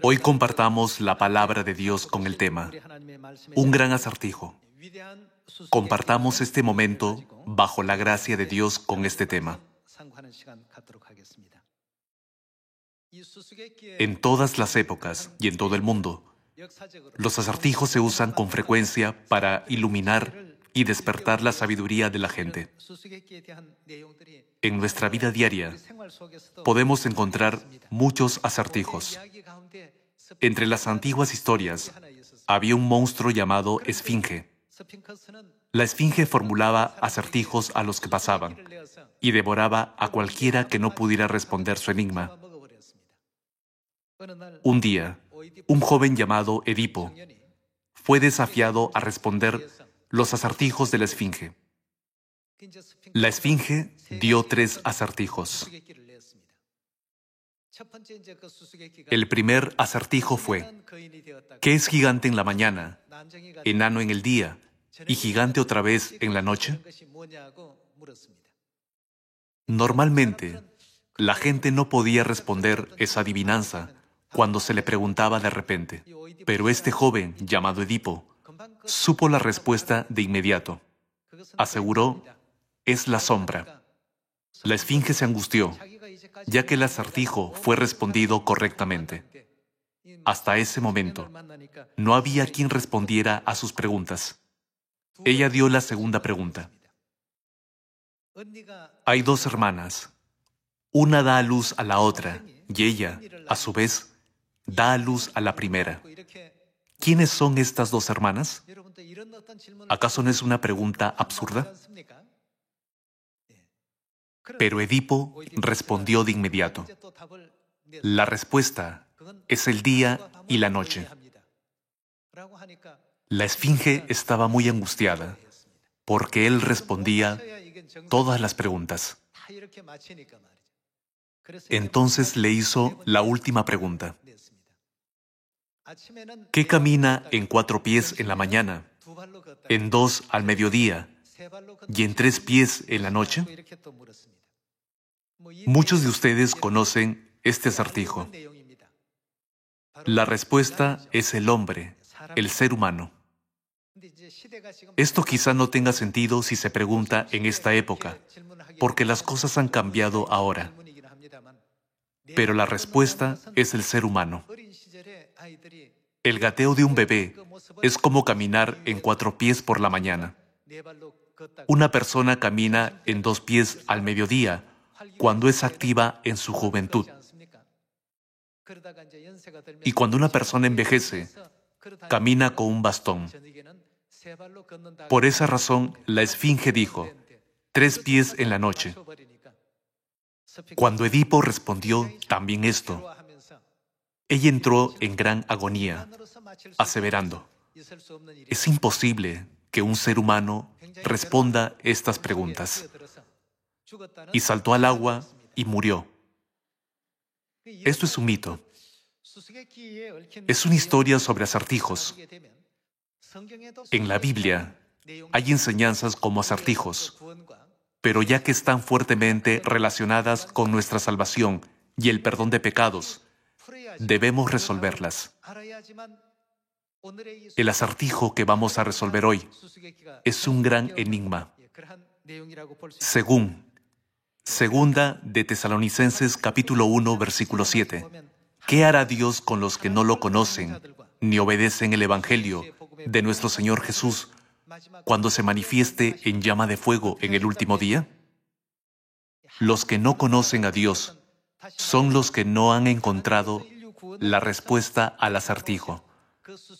Hoy compartamos la palabra de Dios con el tema Un gran acertijo. Compartamos este momento bajo la gracia de Dios con este tema. En todas las épocas y en todo el mundo, los acertijos se usan con frecuencia para iluminar y despertar la sabiduría de la gente. En nuestra vida diaria, podemos encontrar muchos acertijos. Entre las antiguas historias, había un monstruo llamado Esfinge. La Esfinge formulaba acertijos a los que pasaban y devoraba a cualquiera que no pudiera responder su enigma. Un día, un joven llamado Edipo fue desafiado a responder los acertijos de la Esfinge. La Esfinge dio 3 acertijos. El primer acertijo fue: ¿qué es gigante en la mañana, enano en el día y gigante otra vez en la noche? Normalmente, la gente no podía responder esa adivinanza cuando se le preguntaba de repente, pero este joven, llamado Edipo, supo la respuesta de inmediato. Aseguró: es la sombra. La Esfinge se angustió, ya que el acertijo fue respondido correctamente. Hasta ese momento, no había quien respondiera a sus preguntas. Ella dio la segunda pregunta. Hay 2 hermanas. Una da a luz a la otra, y ella, a su vez, da a luz a la primera. ¿Quiénes son estas 2 hermanas? ¿Acaso no es una pregunta absurda? Pero Edipo respondió de inmediato. La respuesta es el día y la noche. La Esfinge estaba muy angustiada, porque él respondía todas las preguntas. Entonces le hizo la última pregunta. ¿Qué camina en 4 pies en la mañana, en 2 al mediodía y en 3 pies en la noche? Muchos de ustedes conocen este acertijo. La respuesta es el hombre, el ser humano. Esto quizá no tenga sentido si se pregunta en esta época, porque las cosas han cambiado ahora. Pero la respuesta es el ser humano. El gateo de un bebé es como caminar en 4 pies por la mañana. Una persona camina en 2 pies al mediodía cuando es activa en su juventud. Y cuando una persona envejece, camina con un bastón. Por esa razón, la Esfinge dijo: 3 pies en la noche. Cuando Edipo respondió también esto, ella entró en gran agonía, aseverando: es imposible que un ser humano responda estas preguntas. Y saltó al agua y murió. Esto es un mito. Es una historia sobre acertijos. En la Biblia hay enseñanzas como acertijos, pero ya que están fuertemente relacionadas con nuestra salvación y el perdón de pecados, debemos resolverlas. El acertijo que vamos a resolver hoy es un gran enigma. Segunda de Tesalonicenses capítulo 1, versículo 7. ¿Qué hará Dios con los que no lo conocen ni obedecen el Evangelio de nuestro Señor Jesús cuando se manifieste en llama de fuego en el último día? Los que no conocen a Dios son los que no han encontrado la respuesta al acertijo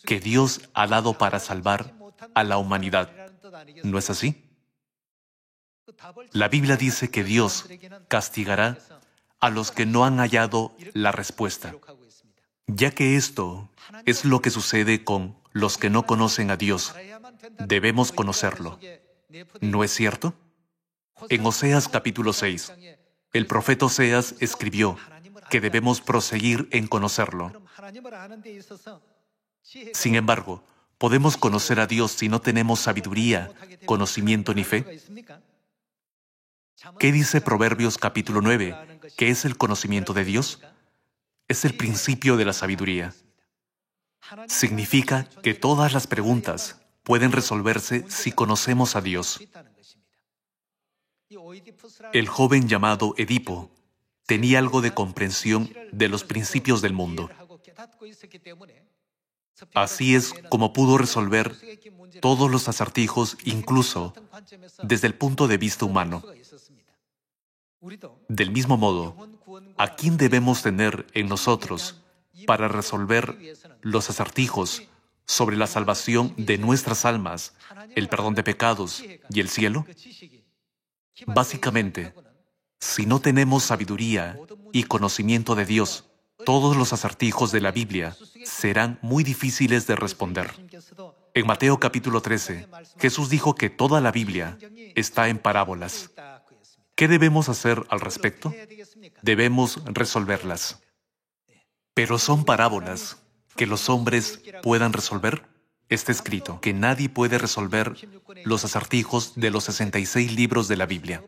que Dios ha dado para salvar a la humanidad. ¿No es así? La Biblia dice que Dios castigará a los que no han hallado la respuesta. Ya que esto es lo que sucede con los que no conocen a Dios, debemos conocerlo. ¿No es cierto? En Oseas capítulo 6, el profeta Oseas escribió que debemos proseguir en conocerlo. Sin embargo, ¿podemos conocer a Dios si no tenemos sabiduría, conocimiento ni fe? ¿Qué dice Proverbios capítulo 9? ¿Qué es el conocimiento de Dios? es el principio de la sabiduría. Significa que todas las preguntas pueden resolverse si conocemos a Dios. El joven llamado Edipo tenía algo de comprensión de los principios del mundo. Así es como pudo resolver todos los acertijos, incluso desde el punto de vista humano. Del mismo modo, ¿a quién debemos tener en nosotros para resolver los acertijos sobre la salvación de nuestras almas, el perdón de pecados y el cielo? Básicamente, si no tenemos sabiduría y conocimiento de Dios, todos los acertijos de la Biblia serán muy difíciles de responder. En Mateo capítulo 13, Jesús dijo que toda la Biblia está en parábolas. ¿Qué debemos hacer al respecto? Debemos resolverlas. ¿Pero son parábolas que los hombres puedan resolver? Está escrito que nadie puede resolver los acertijos de los 66 libros de la Biblia.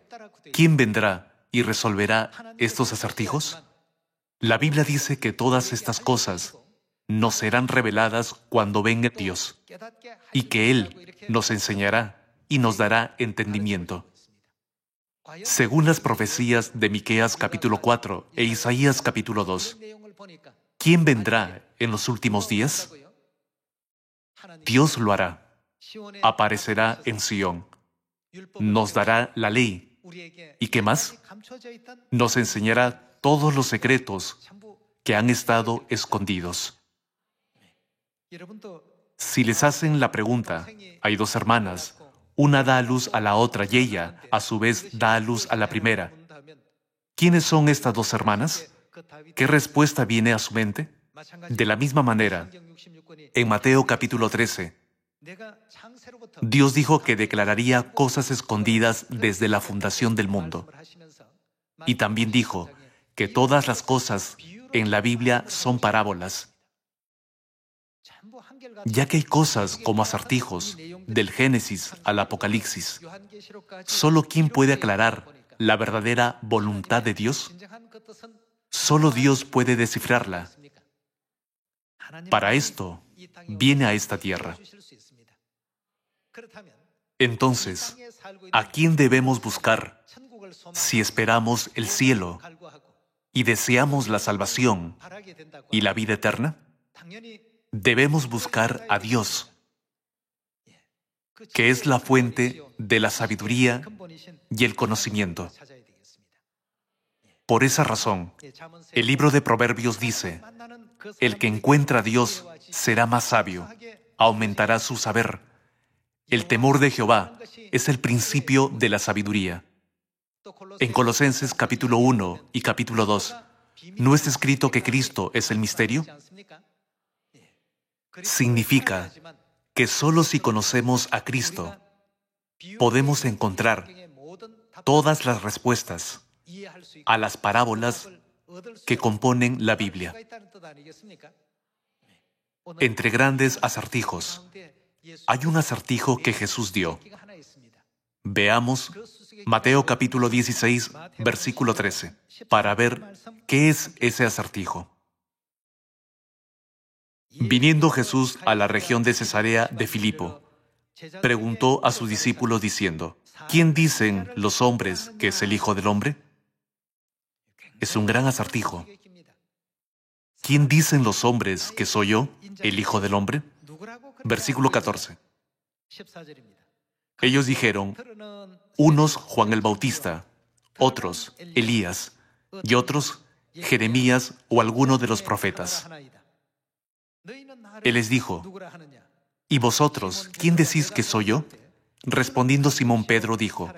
¿Quién vendrá y resolverá estos acertijos? La Biblia dice que todas estas cosas nos serán reveladas cuando venga Dios, y que Él nos enseñará y nos dará entendimiento. Según las profecías de Miqueas capítulo 4 e Isaías capítulo 2, ¿quién vendrá en los últimos días? Dios lo hará. Aparecerá en Sión. Nos dará la ley. ¿Y qué más? Nos enseñará todos los secretos que han estado escondidos. Si les hacen la pregunta, hay dos hermanas, una da a luz a la otra y ella, a su vez, da a luz a la primera. ¿Quiénes son estas dos hermanas? ¿Qué respuesta viene a su mente? De la misma manera, en Mateo capítulo 13, Dios dijo que declararía cosas escondidas desde la fundación del mundo. Y también dijo que todas las cosas en la Biblia son parábolas, ya que hay cosas como acertijos, del Génesis al Apocalipsis. ¿Solo quién puede aclarar la verdadera voluntad de Dios? Solo Dios puede descifrarla. Para esto, viene a esta tierra. Entonces, ¿a quién debemos buscar si esperamos el cielo y deseamos la salvación y la vida eterna? Debemos buscar a Dios, que es la fuente de la sabiduría y el conocimiento. Por esa razón, el libro de Proverbios dice, el que encuentra a Dios será más sabio, aumentará su saber. El temor de Jehová es el principio de la sabiduría. En Colosenses capítulo 1 y capítulo 2, ¿no está escrito que Cristo es el misterio? Significa que solo si conocemos a Cristo, podemos encontrar todas las respuestas a las parábolas que componen la Biblia. Entre grandes acertijos, hay un acertijo que Jesús dio. Veamos Mateo capítulo 16, versículo 13, para ver qué es ese acertijo. Viniendo Jesús a la región de Cesarea de Filipo, preguntó a sus discípulos diciendo, ¿quién dicen los hombres que es el Hijo del Hombre? Es un gran acertijo. ¿Quién dicen los hombres que soy yo, el Hijo del Hombre? Versículo 14. Ellos dijeron, unos Juan el Bautista, otros Elías, y otros Jeremías o alguno de los profetas. Él les dijo, ¿y vosotros, quién decís que soy yo? Respondiendo Simón Pedro dijo,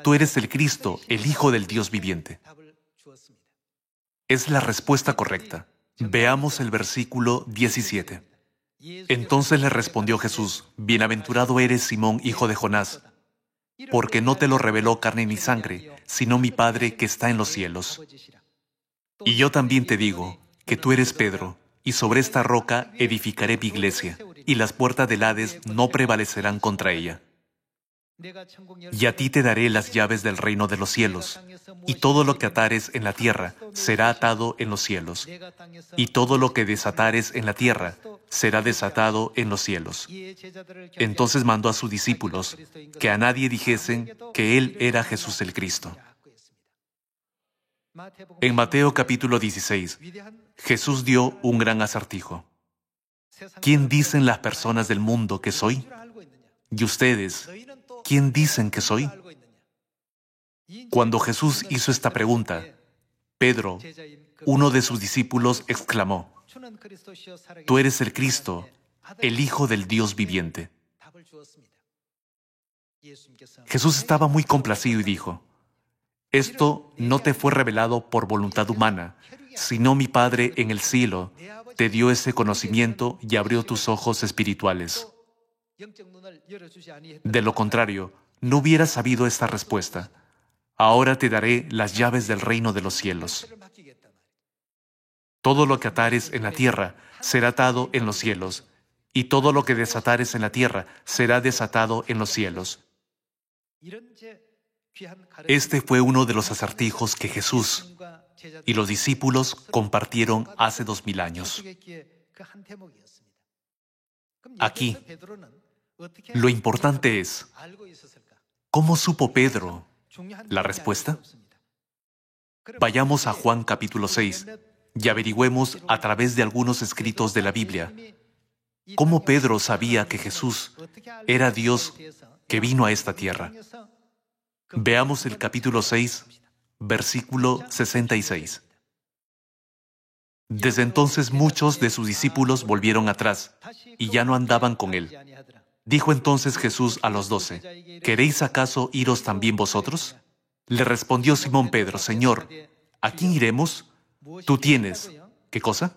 tú eres el Cristo, el Hijo del Dios viviente. Es la respuesta correcta. Veamos el versículo 17. Entonces le respondió Jesús, bienaventurado eres Simón, hijo de Jonás, porque no te lo reveló carne ni sangre, sino mi Padre que está en los cielos. Y yo también te digo que tú eres Pedro, y sobre esta roca edificaré mi iglesia, y las puertas del Hades no prevalecerán contra ella. Y a ti te daré las llaves del reino de los cielos, y todo lo que atares en la tierra será atado en los cielos, y todo lo que desatares en la tierra será desatado en los cielos. Entonces mandó a sus discípulos que a nadie dijesen que él era Jesús el Cristo. En Mateo capítulo 16, Jesús dio un gran acertijo. ¿Quién dicen las personas del mundo que soy? ¿Y ustedes, quién dicen que soy? Cuando Jesús hizo esta pregunta, Pedro, uno de sus discípulos, exclamó: «Tú eres el Cristo, el Hijo del Dios viviente». Jesús estaba muy complacido y dijo: «Esto no te fue revelado por voluntad humana, sino mi Padre en el cielo te dio ese conocimiento y abrió tus ojos espirituales. De lo contrario, no hubieras sabido esta respuesta. Ahora te daré las llaves del reino de los cielos. Todo lo que atares en la tierra será atado en los cielos, y todo lo que desatares en la tierra será desatado en los cielos». Este fue uno de los acertijos que Jesús y los discípulos compartieron hace 2000 años. Aquí, lo importante es, ¿cómo supo Pedro la respuesta? Vayamos a Juan capítulo 6 y averigüemos a través de algunos escritos de la Biblia cómo Pedro sabía que Jesús era Dios que vino a esta tierra. Veamos el capítulo 6, versículo 66. Desde entonces muchos de sus discípulos volvieron atrás y ya no andaban con él. Dijo entonces Jesús a los 12, ¿queréis acaso iros también vosotros? Le respondió Simón Pedro, Señor, ¿a quién iremos? Tú tienes, ¿qué cosa?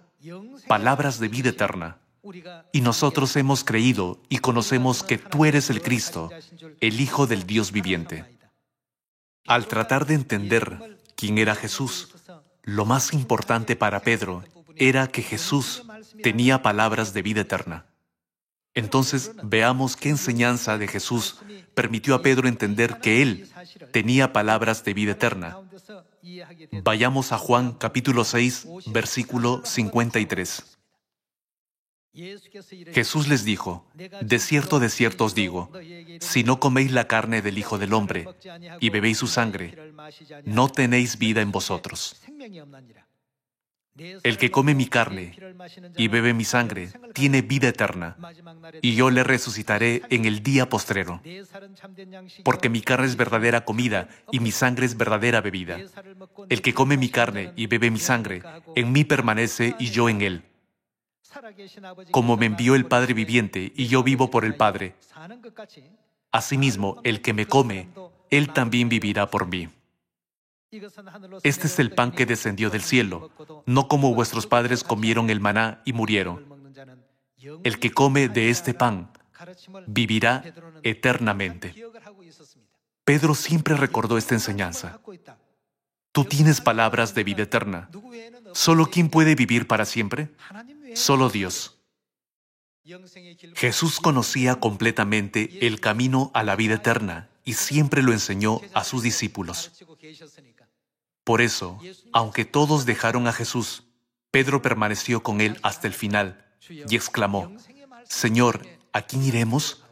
Palabras de vida eterna. Y nosotros hemos creído y conocemos que tú eres el Cristo, el Hijo del Dios viviente. Al tratar de entender quién era Jesús, lo más importante para Pedro era que Jesús tenía palabras de vida eterna. Entonces, veamos qué enseñanza de Jesús permitió a Pedro entender que él tenía palabras de vida eterna. Vayamos a Juan capítulo 6, versículo 53. Jesús les dijo, de cierto os digo, si no coméis la carne del Hijo del Hombre y bebéis su sangre, no tenéis vida en vosotros. El que come mi carne y bebe mi sangre tiene vida eterna, y yo le resucitaré en el día postrero. Porque mi carne es verdadera comida y mi sangre es verdadera bebida. El que come mi carne y bebe mi sangre, en mí permanece y yo en él. Como me envió el Padre viviente y yo vivo por el Padre, asimismo el que me come, él también vivirá por mí. Este es el pan que descendió del cielo, no como vuestros padres comieron el maná y murieron. El que come de este pan vivirá eternamente. Pedro siempre recordó esta enseñanza. Tú tienes palabras de vida eterna. ¿Solo quién puede vivir para siempre? Solo Dios. Jesús conocía completamente el camino a la vida eterna y siempre lo enseñó a sus discípulos. Por eso, aunque todos dejaron a Jesús, Pedro permaneció con él hasta el final y exclamó, Señor, ¿a quién iremos?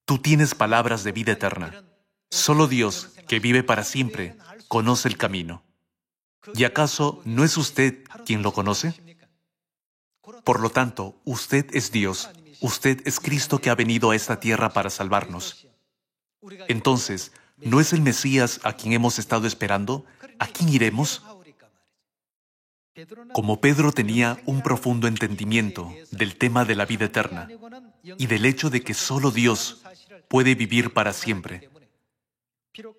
Tú tienes palabras de vida eterna. Solo Dios, que vive para siempre, conoce el camino. ¿Y acaso no es usted quien lo conoce? Por lo tanto, usted es Dios, usted es Cristo que ha venido a esta tierra para salvarnos. Entonces, ¿no es el Mesías a quien hemos estado esperando? ¿A quién iremos? Como Pedro tenía un profundo entendimiento del tema de la vida eterna y del hecho de que solo Dios puede vivir para siempre,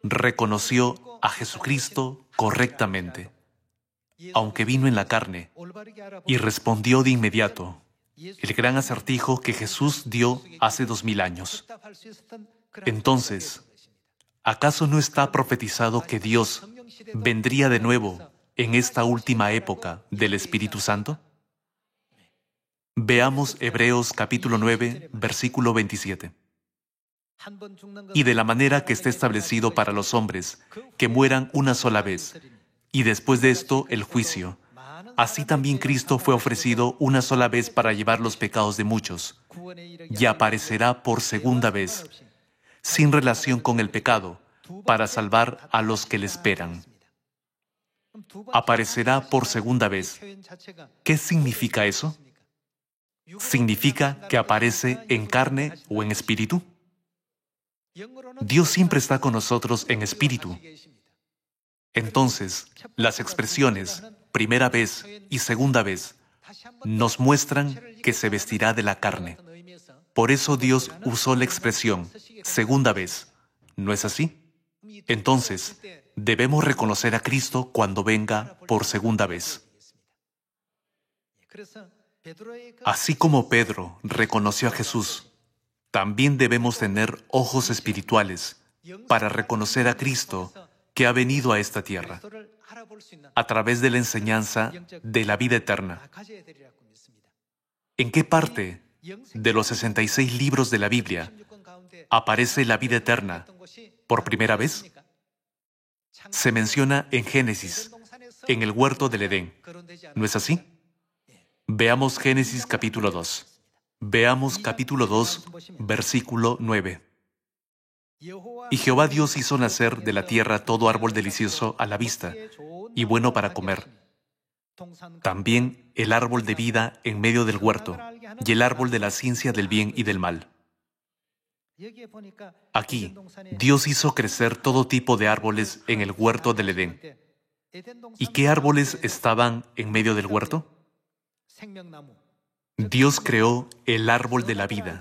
reconoció a Jesucristo correctamente, aunque vino en la carne, y respondió de inmediato el gran acertijo que Jesús dio hace 2000 años. Entonces, ¿acaso no está profetizado que Dios vendría de nuevo en esta última época del Espíritu Santo? Veamos Hebreos capítulo 9, versículo 27. y de la manera que está establecido para los hombres, que mueran una sola vez, y después de esto el juicio. Así también Cristo fue ofrecido una sola vez para llevar los pecados de muchos, y aparecerá por segunda vez, sin relación con el pecado, para salvar a los que le esperan. Aparecerá por segunda vez. ¿Qué significa eso? ¿Significa que aparece en carne o en espíritu? Dios siempre está con nosotros en espíritu. Entonces, las expresiones primera vez y segunda vez nos muestran que se vestirá de la carne. Por eso Dios usó la expresión segunda vez. ¿No es así? Entonces, debemos reconocer a Cristo cuando venga por segunda vez. Así como Pedro reconoció a Jesús, también debemos tener ojos espirituales para reconocer a Cristo que ha venido a esta tierra a través de la enseñanza de la vida eterna. ¿En qué parte de los 66 libros de la Biblia aparece la vida eterna por primera vez? Se menciona en Génesis, en el huerto del Edén. ¿No es así? Veamos Génesis capítulo 2. Veamos capítulo 2, versículo 9. Y Jehová Dios hizo nacer de la tierra todo árbol delicioso a la vista y bueno para comer. También el árbol de vida en medio del huerto y el árbol de la ciencia del bien y del mal. Aquí, Dios hizo crecer todo tipo de árboles en el huerto del Edén. ¿Y qué árboles estaban en medio del huerto? Dios creó el árbol de la vida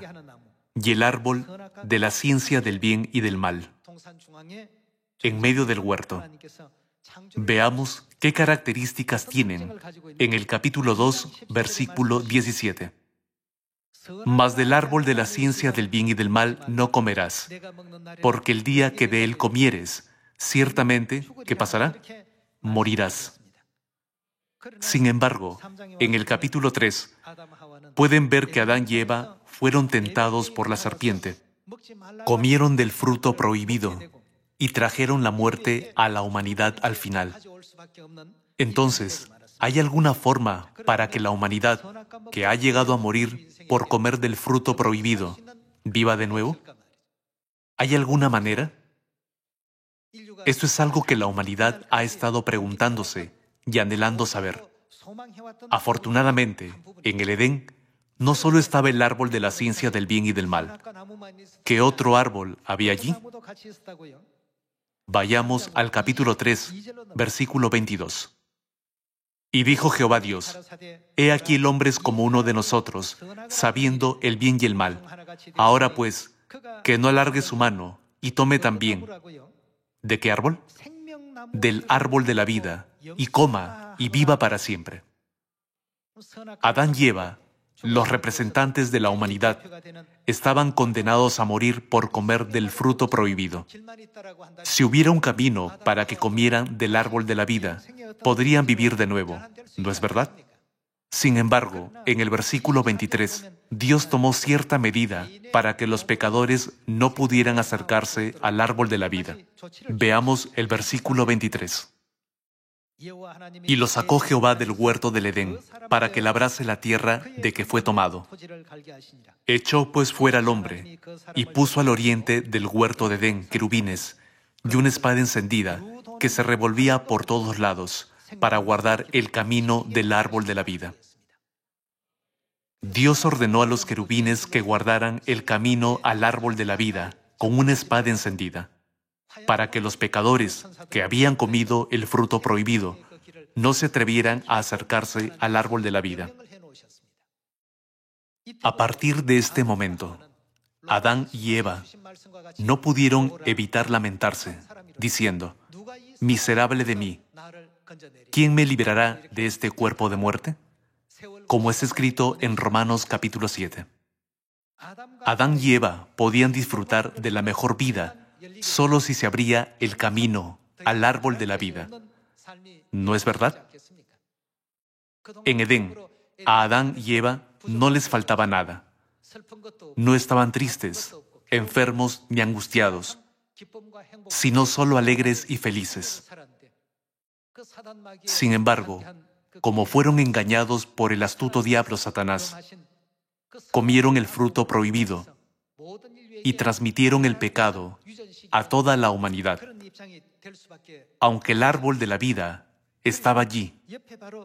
y el árbol de la ciencia del bien y del mal en medio del huerto. Veamos qué características tienen en el capítulo 2, versículo 17. Mas del árbol de la ciencia del bien y del mal no comerás, porque el día que de él comieres, ciertamente, ¿qué pasará? Morirás. Sin embargo, en el capítulo 3, pueden ver que Adán y Eva fueron tentados por la serpiente, comieron del fruto prohibido y trajeron la muerte a la humanidad al final. Entonces, ¿hay alguna forma para que la humanidad, que ha llegado a morir por comer del fruto prohibido, viva de nuevo? ¿Hay alguna manera? Esto es algo que la humanidad ha estado preguntándose y anhelando saber. Afortunadamente, en el Edén, no solo estaba el árbol de la ciencia del bien y del mal. ¿Qué otro árbol había allí? Vayamos al capítulo 3, versículo 22. Y dijo Jehová Dios: He aquí el hombre es como uno de nosotros, sabiendo el bien y el mal. Ahora pues, que no alargue su mano y tome también. ¿De qué árbol? Del árbol de la vida, y coma y viva para siempre. Adán y Eva, los representantes de la humanidad, estaban condenados a morir por comer del fruto prohibido. Si hubiera un camino para que comieran del árbol de la vida, podrían vivir de nuevo, ¿no es verdad? Sin embargo, en el versículo 23, Dios tomó cierta medida para que los pecadores no pudieran acercarse al árbol de la vida. Veamos el versículo 23. Y lo sacó Jehová del huerto del Edén, para que labrase la tierra de que fue tomado. Echó pues fuera al hombre, y puso al oriente del huerto de Edén querubines, y una espada encendida, que se revolvía por todos lados, para guardar el camino del árbol de la vida. Dios ordenó a los querubines que guardaran el camino al árbol de la vida, con una espada encendida, para que los pecadores que habían comido el fruto prohibido no se atrevieran a acercarse al árbol de la vida. A partir de este momento, Adán y Eva no pudieron evitar lamentarse, diciendo: «Miserable de mí, ¿quién me librará de este cuerpo de muerte?», como es escrito en Romanos capítulo 7. Adán y Eva podían disfrutar de la mejor vida solo si se abría el camino al árbol de la vida. ¿No es verdad? En Edén, a Adán y Eva no les faltaba nada. No estaban tristes, enfermos ni angustiados, sino solo alegres y felices. Sin embargo, como fueron engañados por el astuto diablo Satanás, comieron el fruto prohibido y transmitieron el pecado a toda la humanidad. Aunque el árbol de la vida estaba allí,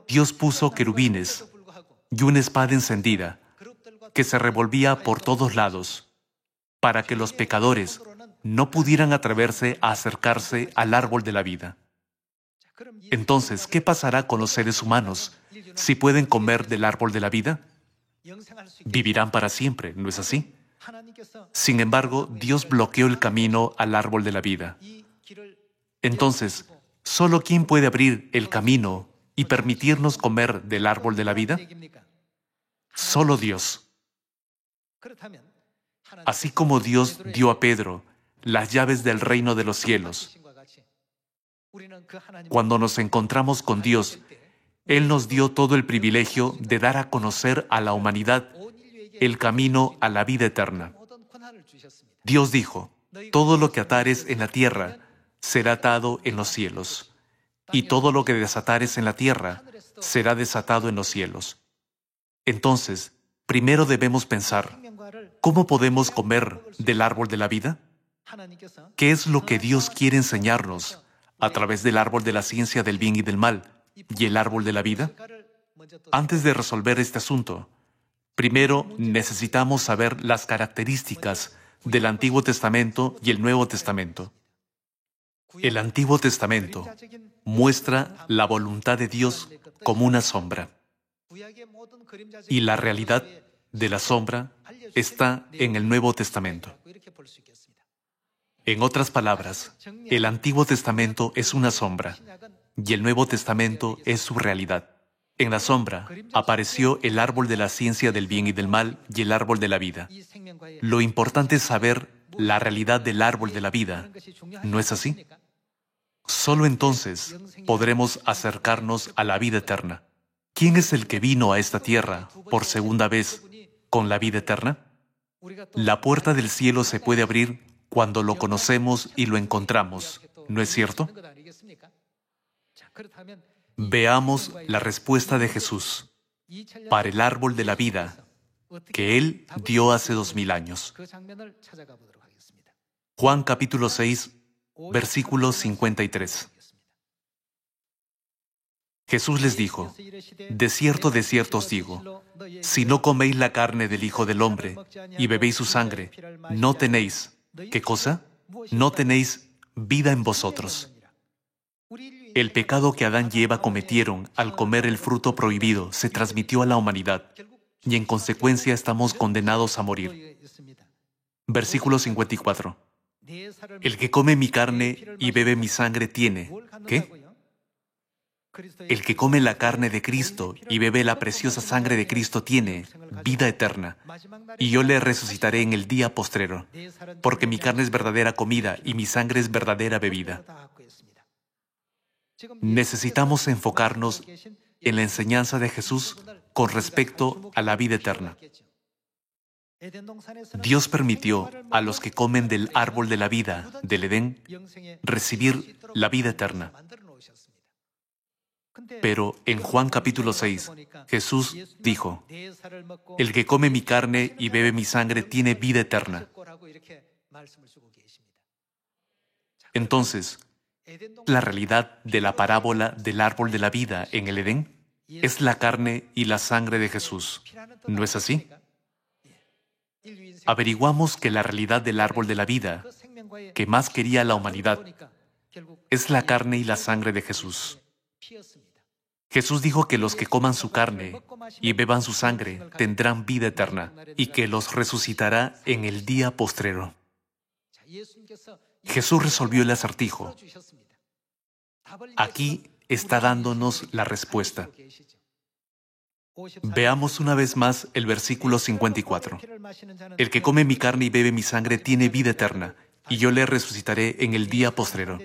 Dios puso querubines y una espada encendida que se revolvía por todos lados para que los pecadores no pudieran atreverse a acercarse al árbol de la vida. Entonces, ¿qué pasará con los seres humanos si pueden comer del árbol de la vida? Vivirán para siempre, ¿no es así? Sin embargo, Dios bloqueó el camino al árbol de la vida. Entonces, ¿solo quién puede abrir el camino y permitirnos comer del árbol de la vida? Solo Dios. Así como Dios dio a Pedro las llaves del reino de los cielos, cuando nos encontramos con Dios, Él nos dio todo el privilegio de dar a conocer a la humanidad el camino a la vida eterna. Dios dijo, todo lo que atares en la tierra será atado en los cielos, y todo lo que desatares en la tierra será desatado en los cielos. Entonces, primero debemos pensar, ¿cómo podemos comer del árbol de la vida? ¿Qué es lo que Dios quiere enseñarnos a través del árbol de la ciencia del bien y del mal y el árbol de la vida? Antes de resolver este asunto, primero necesitamos saber las características del Antiguo Testamento y el Nuevo Testamento. El Antiguo Testamento muestra la voluntad de Dios como una sombra, y la realidad de la sombra está en el Nuevo Testamento. En otras palabras, el Antiguo Testamento es una sombra y el Nuevo Testamento es su realidad. En la sombra apareció el árbol de la ciencia del bien y del mal y el árbol de la vida. Lo importante es saber la realidad del árbol de la vida, ¿no es así? Solo entonces podremos acercarnos a la vida eterna. ¿Quién es el que vino a esta tierra por segunda vez con la vida eterna? La puerta del cielo se puede abrir cuando lo conocemos y lo encontramos, ¿no es cierto? Veamos la respuesta de Jesús para el árbol de la vida que Él dio hace 2000 años. Juan capítulo 6, versículo 53. Jesús les dijo, de cierto os digo, si no coméis la carne del Hijo del Hombre y bebéis su sangre, no tenéis, ¿qué cosa? No tenéis vida en vosotros. El pecado que Adán y Eva cometieron al comer el fruto prohibido se transmitió a la humanidad y en consecuencia estamos condenados a morir. Versículo 54. El que come mi carne y bebe mi sangre tiene, ¿qué? El que come la carne de Cristo y bebe la preciosa sangre de Cristo tiene vida eterna, y yo le resucitaré en el día postrero, porque mi carne es verdadera comida y mi sangre es verdadera bebida. Necesitamos enfocarnos en la enseñanza de Jesús con respecto a la vida eterna. Dios permitió a los que comen del árbol de la vida del Edén recibir la vida eterna. Pero en Juan capítulo 6, Jesús dijo, el que come mi carne y bebe mi sangre tiene vida eterna. Entonces, la realidad de la parábola del árbol de la vida en el Edén es la carne y la sangre de Jesús. ¿No es así? Averiguamos que la realidad del árbol de la vida, que más quería la humanidad, es la carne y la sangre de Jesús. Jesús dijo que los que coman su carne y beban su sangre tendrán vida eterna y que los resucitará en el día postrero. Jesús resolvió el acertijo. Aquí está dándonos la respuesta. Veamos una vez más el versículo 54. El que come mi carne y bebe mi sangre tiene vida eterna, y yo le resucitaré en el día postrero.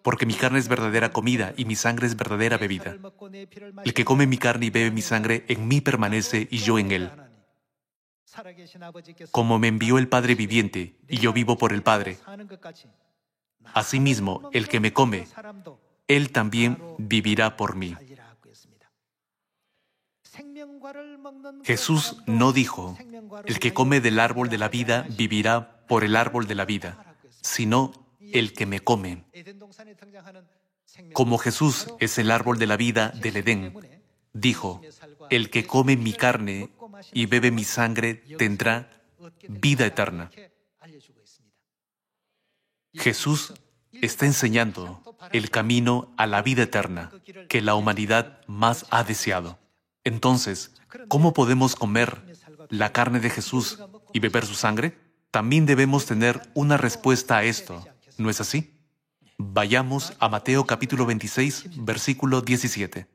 Porque mi carne es verdadera comida y mi sangre es verdadera bebida. El que come mi carne y bebe mi sangre en mí permanece y yo en él. Como me envió el Padre viviente, y yo vivo por el Padre, asimismo, el que me come, él también vivirá por mí. Jesús no dijo, el que come del árbol de la vida vivirá por el árbol de la vida, sino el que me come. Como Jesús es el árbol de la vida del Edén, dijo, el que come mi carne y bebe mi sangre tendrá vida eterna. Jesús está enseñando el camino a la vida eterna que la humanidad más ha deseado. Entonces, ¿cómo podemos comer la carne de Jesús y beber su sangre? También debemos tener una respuesta a esto, ¿no es así? Vayamos a Mateo capítulo 26, versículo 17.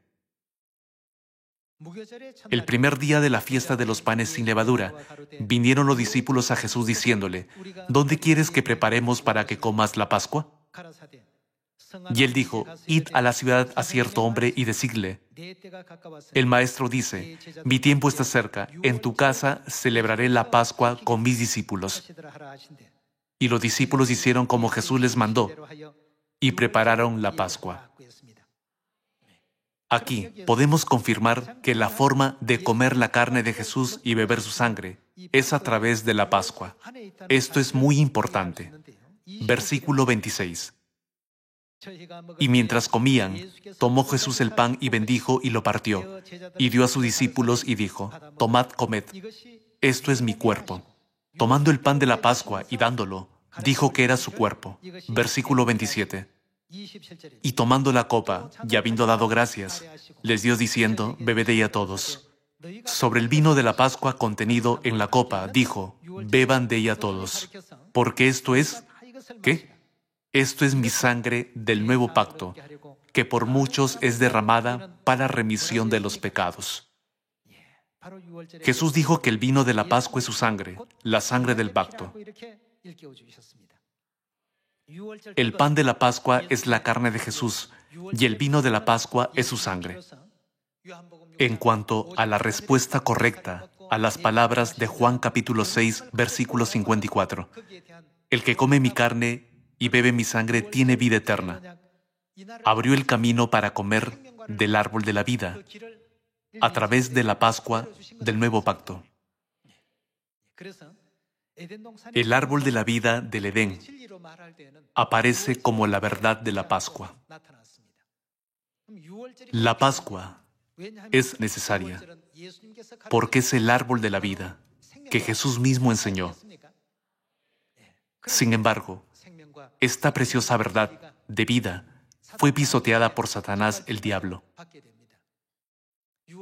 El primer día de la fiesta de los panes sin levadura, vinieron los discípulos a Jesús diciéndole, ¿dónde quieres que preparemos para que comas la Pascua? Y él dijo, id a la ciudad a cierto hombre y decidle, el maestro dice, mi tiempo está cerca, en tu casa celebraré la Pascua con mis discípulos. Y los discípulos hicieron como Jesús les mandó y prepararon la Pascua. Aquí podemos confirmar que la forma de comer la carne de Jesús y beber su sangre es a través de la Pascua. Esto es muy importante. Versículo 26. Y mientras comían, tomó Jesús el pan y bendijo y lo partió, y dio a sus discípulos y dijo, tomad, comed, esto es mi cuerpo. Tomando el pan de la Pascua y dándolo, dijo que era su cuerpo. Versículo 27. Y tomando la copa, y habiendo dado gracias, les dio diciendo, bebed de ella todos. Sobre el vino de la Pascua contenido en la copa, dijo, beban de ella todos, porque esto es, ¿qué? Esto es mi sangre del nuevo pacto, que por muchos es derramada para remisión de los pecados. Jesús dijo que el vino de la Pascua es su sangre, la sangre del pacto. El pan de la Pascua es la carne de Jesús, y el vino de la Pascua es su sangre. En cuanto a la respuesta correcta a las palabras de Juan capítulo 6, versículo 54, el que come mi carne y bebe mi sangre tiene vida eterna. Abrió el camino para comer del árbol de la vida a través de la Pascua del nuevo pacto. El árbol de la vida del Edén aparece como la verdad de la Pascua. La Pascua es necesaria porque es el árbol de la vida que Jesús mismo enseñó. Sin embargo, esta preciosa verdad de vida fue pisoteada por Satanás el diablo.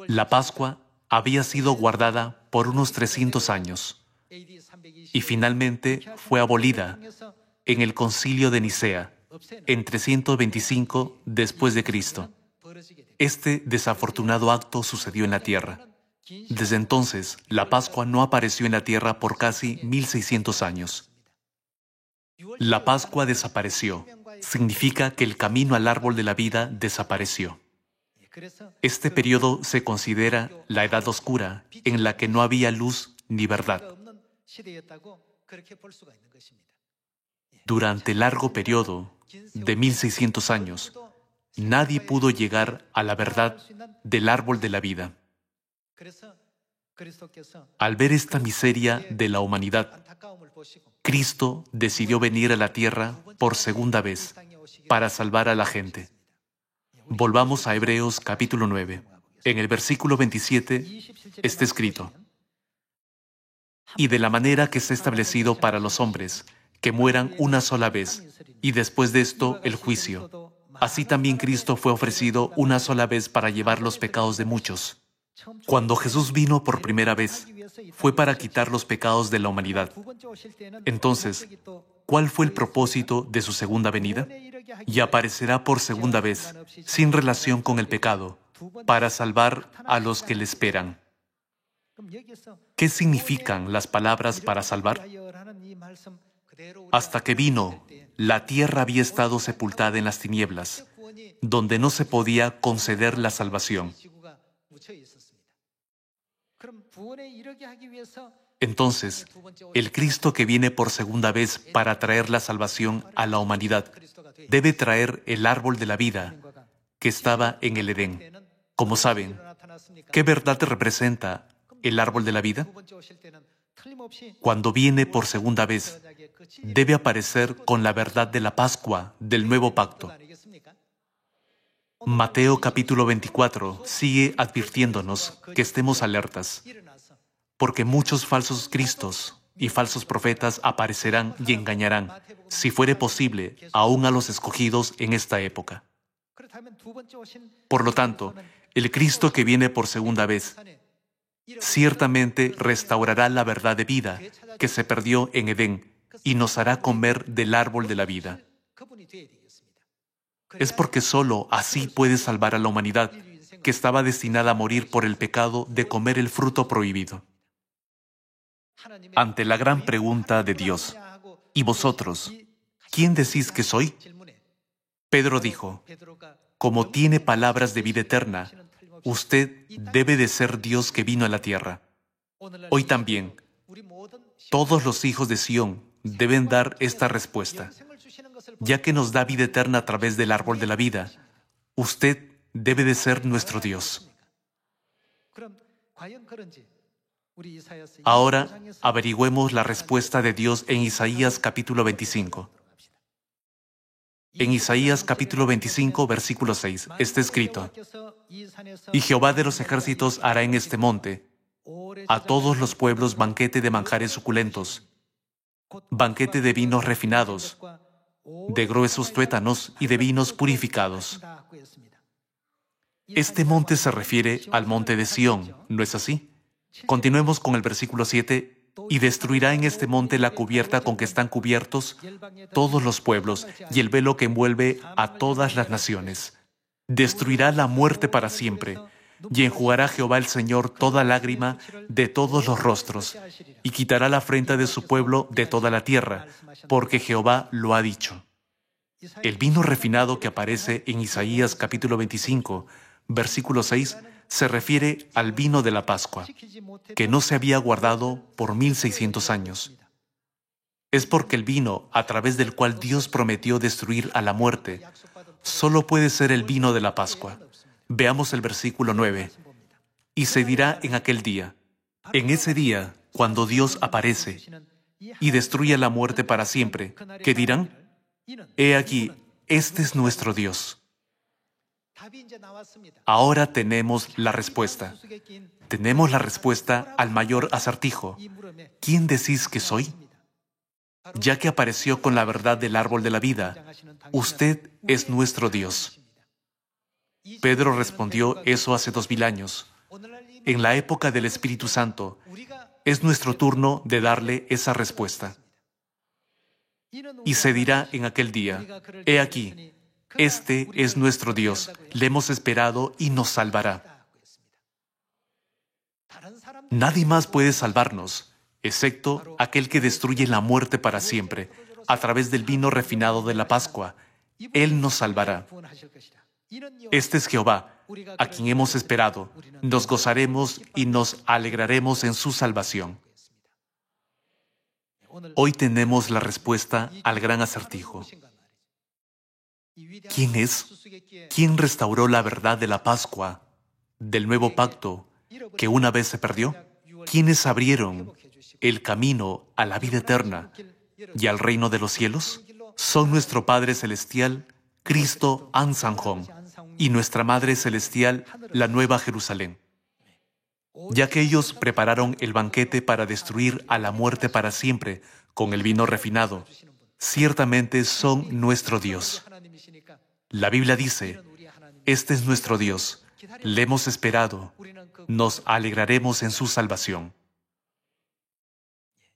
La Pascua había sido guardada por unos 300 años y finalmente fue abolida en el Concilio de Nicea en 325 después de Cristo. Este desafortunado acto sucedió en la tierra. Desde entonces, la Pascua no apareció en la tierra por casi 1600 años. La Pascua desapareció. Significa que el camino al árbol de la vida desapareció. Este periodo se considera la Edad Oscura, en la que no había luz ni verdad. Durante el largo periodo de 1600 años, nadie pudo llegar a la verdad del árbol de la vida. Al ver esta miseria de la humanidad, Cristo decidió venir a la tierra por segunda vez para salvar a la gente. Volvamos a Hebreos capítulo 9. En el versículo 27 está escrito: y de la manera que se ha establecido para los hombres, que mueran una sola vez, y después de esto el juicio. Así también Cristo fue ofrecido una sola vez para llevar los pecados de muchos. Cuando Jesús vino por primera vez, fue para quitar los pecados de la humanidad. Entonces, ¿cuál fue el propósito de su segunda venida? Y aparecerá por segunda vez, sin relación con el pecado, para salvar a los que le esperan. ¿Qué significan las palabras para salvar? Hasta que vino, la tierra había estado sepultada en las tinieblas, donde no se podía conceder la salvación. Entonces, el Cristo que viene por segunda vez para traer la salvación a la humanidad debe traer el árbol de la vida que estaba en el Edén. Como saben, ¿qué verdad representa el árbol de la vida? Cuando viene por segunda vez, debe aparecer con la verdad de la Pascua del nuevo pacto. Mateo capítulo 24 sigue advirtiéndonos que estemos alertas, porque muchos falsos cristos y falsos profetas aparecerán y engañarán, si fuere posible, aún a los escogidos en esta época. Por lo tanto, el Cristo que viene por segunda vez ciertamente restaurará la verdad de vida que se perdió en Edén y nos hará comer del árbol de la vida. Es porque solo así puede salvar a la humanidad, que estaba destinada a morir por el pecado de comer el fruto prohibido. Ante la gran pregunta de Dios, ¿y vosotros, quién decís que soy? Pedro dijo, como tiene palabras de vida eterna, usted debe de ser Dios que vino a la tierra. Hoy también, todos los hijos de Sión deben dar esta respuesta. Ya que nos da vida eterna a través del árbol de la vida, usted debe de ser nuestro Dios. Ahora averigüemos la respuesta de Dios en Isaías capítulo 25. En Isaías capítulo 25, versículo 6, está escrito: Y Jehová de los ejércitos hará en este monte a todos los pueblos banquete de manjares suculentos, banquete de vinos refinados, de gruesos tuétanos y de vinos purificados. Este monte se refiere al monte de Sión, ¿no es así? Continuemos con el versículo 7. Y destruirá en este monte la cubierta con que están cubiertos todos los pueblos y el velo que envuelve a todas las naciones. Destruirá la muerte para siempre, y enjugará Jehová el Señor toda lágrima de todos los rostros, y quitará la afrenta de su pueblo de toda la tierra, porque Jehová lo ha dicho. El vino refinado que aparece en Isaías capítulo 25, versículo 6, se refiere al vino de la Pascua, que no se había guardado por 1600 años. Es porque el vino, a través del cual Dios prometió destruir a la muerte, solo puede ser el vino de la Pascua. Veamos el versículo 9. Y se dirá en aquel día, en ese día, cuando Dios aparece y destruye la muerte para siempre, ¿qué dirán? He aquí, este es nuestro Dios. Ahora tenemos la respuesta. Tenemos la respuesta al mayor acertijo. ¿Quién decís que soy? Ya que apareció con la verdad del árbol de la vida, usted es nuestro Dios. Pedro respondió eso hace 2000 años. En la época del Espíritu Santo, es nuestro turno de darle esa respuesta. Y se dirá en aquel día, he aquí, este es nuestro Dios, le hemos esperado y nos salvará. Nadie más puede salvarnos, excepto aquel que destruye la muerte para siempre, a través del vino refinado de la Pascua. Él nos salvará. Este es Jehová, a quien hemos esperado. Nos gozaremos y nos alegraremos en su salvación. Hoy tenemos la respuesta al gran acertijo. ¿Quién es? ¿Quién restauró la verdad de la Pascua, del nuevo pacto, que una vez se perdió? ¿Quiénes abrieron el camino a la vida eterna y al reino de los cielos? Son nuestro Padre Celestial, Cristo Ansanjón, y nuestra Madre Celestial, la Nueva Jerusalén. Ya que ellos prepararon el banquete para destruir a la muerte para siempre con el vino refinado, ciertamente son nuestro Dios. La Biblia dice, este es nuestro Dios, le hemos esperado, nos alegraremos en su salvación.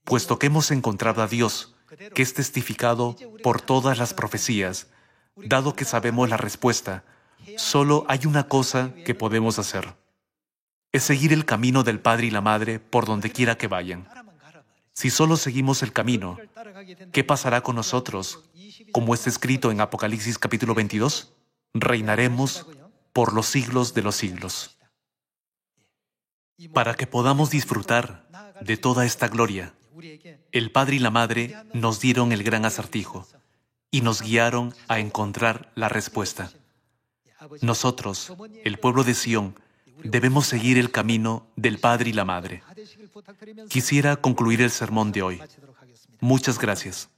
Puesto que hemos encontrado a Dios, que es testificado por todas las profecías, dado que sabemos la respuesta, solo hay una cosa que podemos hacer. Es seguir el camino del Padre y la Madre por donde quiera que vayan. Si solo seguimos el camino, ¿qué pasará con nosotros? Como está escrito en Apocalipsis capítulo 22, reinaremos por los siglos de los siglos. Para que podamos disfrutar de toda esta gloria, el Padre y la Madre nos dieron el gran acertijo y nos guiaron a encontrar la respuesta. Nosotros, el pueblo de Sión, debemos seguir el camino del Padre y la Madre. Quisiera concluir el sermón de hoy. Muchas gracias.